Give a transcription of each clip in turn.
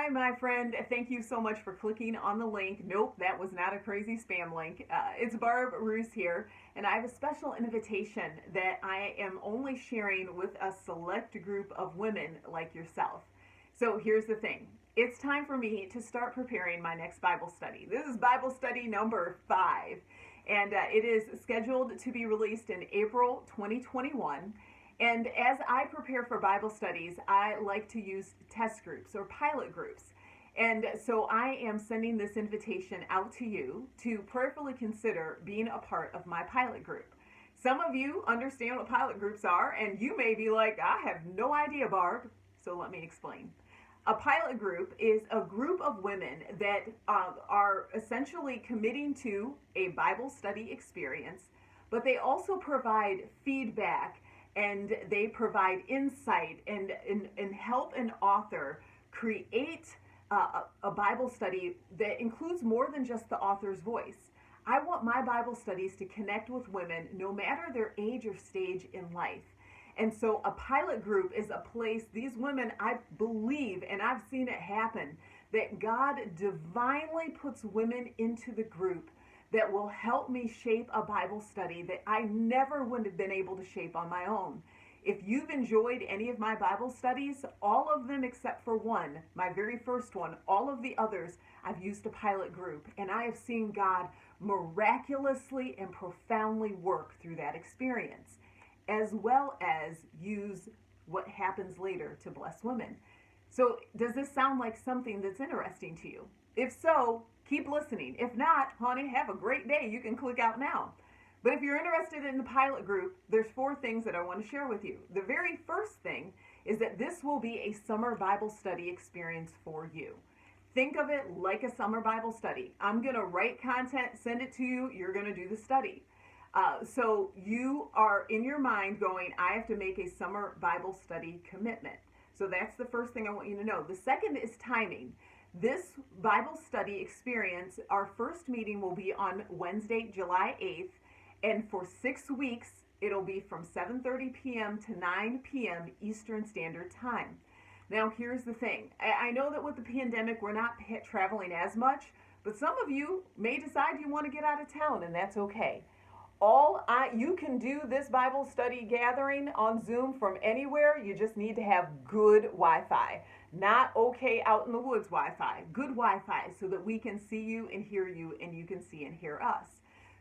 Hi, my friend. Thank you so much for clicking on the link. Nope, that was not a crazy spam link. It's Barb Roos here, and I have a special invitation that I am only sharing with a select group of women like yourself. So here's the thing. It's time for me to start preparing my next Bible study. This is Bible study number 5, and it is scheduled to be released in April 2021. And as I prepare for Bible studies, I like to use test groups or pilot groups. And so I am sending this invitation out to you to prayerfully consider being a part of my pilot group. Some of you understand what pilot groups are, and you may be like, I have no idea, Barb. So let me explain. A pilot group is a group of women that are essentially committing to a Bible study experience, but they also provide feedback and they provide insight and help an author create a Bible study that includes more than just the author's voice. I want my Bible studies to connect with women no matter their age or stage in life. And so a pilot group is a place, these women, I believe, and I've seen it happen, that God divinely puts women into the group that will help me shape a Bible study that I never would have been able to shape on my own. If you've enjoyed any of my Bible studies, all of them except for one, my very first one, all of the others, I've used a pilot group, and I have seen God miraculously and profoundly work through that experience, as well as use what happens later to bless women. So does this sound like something that's interesting to you? If so, keep listening. If not, honey, have a great day. You can click out now. But if you're interested in the pilot group, there's 4 things that I want to share with you. The very first thing is that this will be a summer Bible study experience for you. Think of it like a summer Bible study. I'm going to write content, send it to you. You're going to do the study. So you are in your mind going, I have to make a summer Bible study commitment. So that's the first thing I want you to know. The second is timing. This Bible study experience, our first meeting will be on Wednesday, July 8th, and for 6 weeks, it'll be from 7:30 p.m. to 9 p.m. Eastern Standard Time. Now, here's the thing. I know that with the pandemic, we're not traveling as much, but some of you may decide you want to get out of town, and that's okay. You can do this Bible study gathering on Zoom from anywhere. You just need to have good Wi-Fi. Not okay out in the woods Wi-Fi. Good Wi-Fi so that we can see you and hear you and you can see and hear us.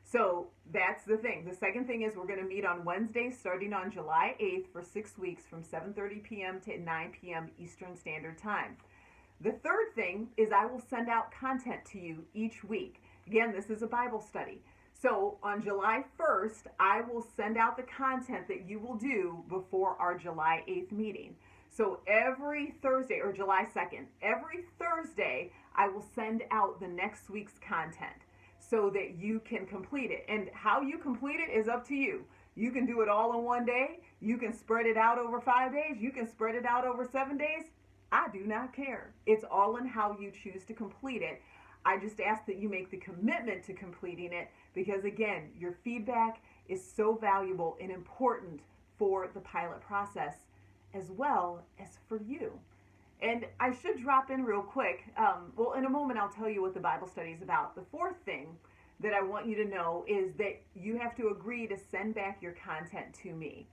So that's the thing. The second thing is we're going to meet on Wednesday starting on July 8th for 6 weeks from 7:30 p.m. to 9 p.m. Eastern Standard Time. The third thing is I will send out content to you each week. Again, this is a Bible study. So on July 1st, I will send out the content that you will do before our July 8th meeting. So every Thursday, or July 2nd, every Thursday, I will send out the next week's content so that you can complete it. And how you complete it is up to you. You can do it all in one day. You can spread it out over 5 days. You can spread it out over 7 days. I do not care. It's all in how you choose to complete it. I just ask that you make the commitment to completing it because, again, your feedback is so valuable and important for the pilot process as well as for you. And I should drop in real quick. Well, in a moment, I'll tell you what the Bible study is about. The fourth thing that I want you to know is that you have to agree to send back your content to me.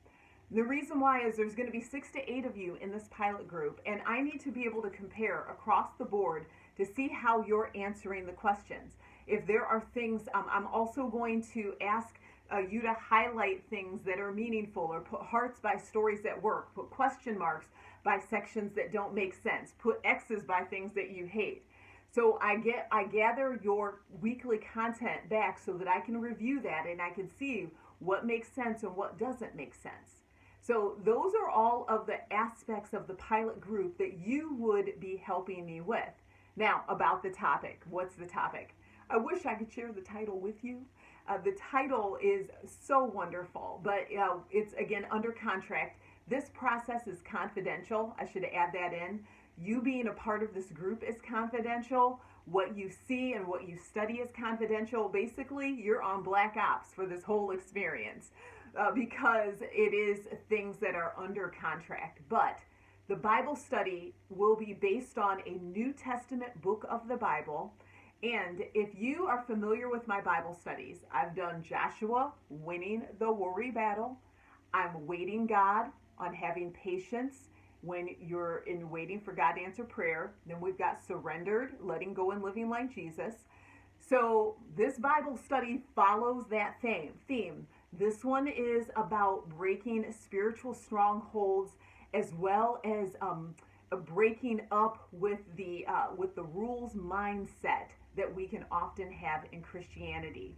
The reason why is there's going to be 6 to 8 of you in this pilot group, and I need to be able to compare across the board to see how you're answering the questions. If there are things, I'm also going to ask you to highlight things that are meaningful or put hearts by stories that work, put question marks by sections that don't make sense, put X's by things that you hate. So I gather your weekly content back so that I can review that and I can see what makes sense and what doesn't make sense. So those are all of the aspects of the pilot group that you would be helping me with. Now, about the topic. What's the topic? I wish I could share the title with you. The title is so wonderful, but it's, again, under contract. This process is confidential. I should add that in. You being a part of this group is confidential. What you see and what you study is confidential. Basically, you're on black ops for this whole experience because it is things that are under contract. But The Bible study will be based on a New Testament book of the Bible. And if you are familiar with my Bible studies, I've done Joshua, winning the worry battle. I'm waiting God on having patience when you're in waiting for God to answer prayer. Then we've got surrendered, letting go and living like Jesus. So this Bible study follows that theme. This one is about breaking spiritual strongholds as well as breaking up with the rules mindset that we can often have in Christianity.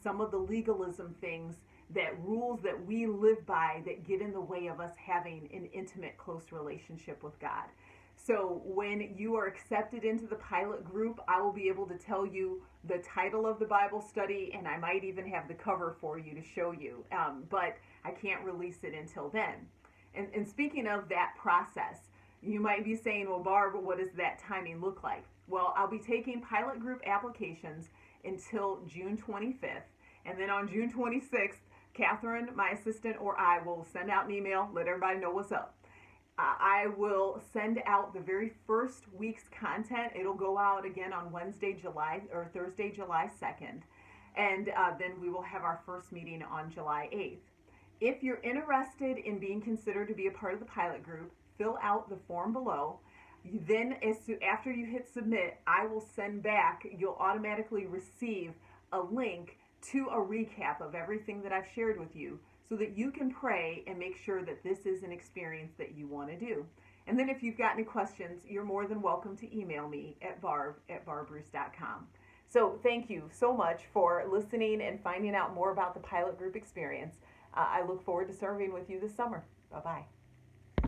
Some of the legalism things, that rules that we live by that get in the way of us having an intimate, close relationship with God. So when you are accepted into the pilot group, I will be able to tell you the title of the Bible study, and I might even have the cover for you to show you, but I can't release it until then. And speaking of that process, you might be saying, well, Barb, what does that timing look like? Well, I'll be taking pilot group applications until June 25th, and then on June 26th, Catherine, my assistant, or I will send out an email, let everybody know what's up. I will send out the very first week's content. It'll go out again on Thursday, July 2nd. And then we will have our first meeting on July 8th. If you're interested in being considered to be a part of the pilot group, fill out the form below. Then after you hit submit, I will send back, you'll automatically receive a link to a recap of everything that I've shared with you so that you can pray and make sure that this is an experience that you want to do. And then if you've got any questions, you're more than welcome to email me at barb@barbruce.com. So thank you so much for listening and finding out more about the pilot group experience. I look forward to serving with you this summer. Bye-bye.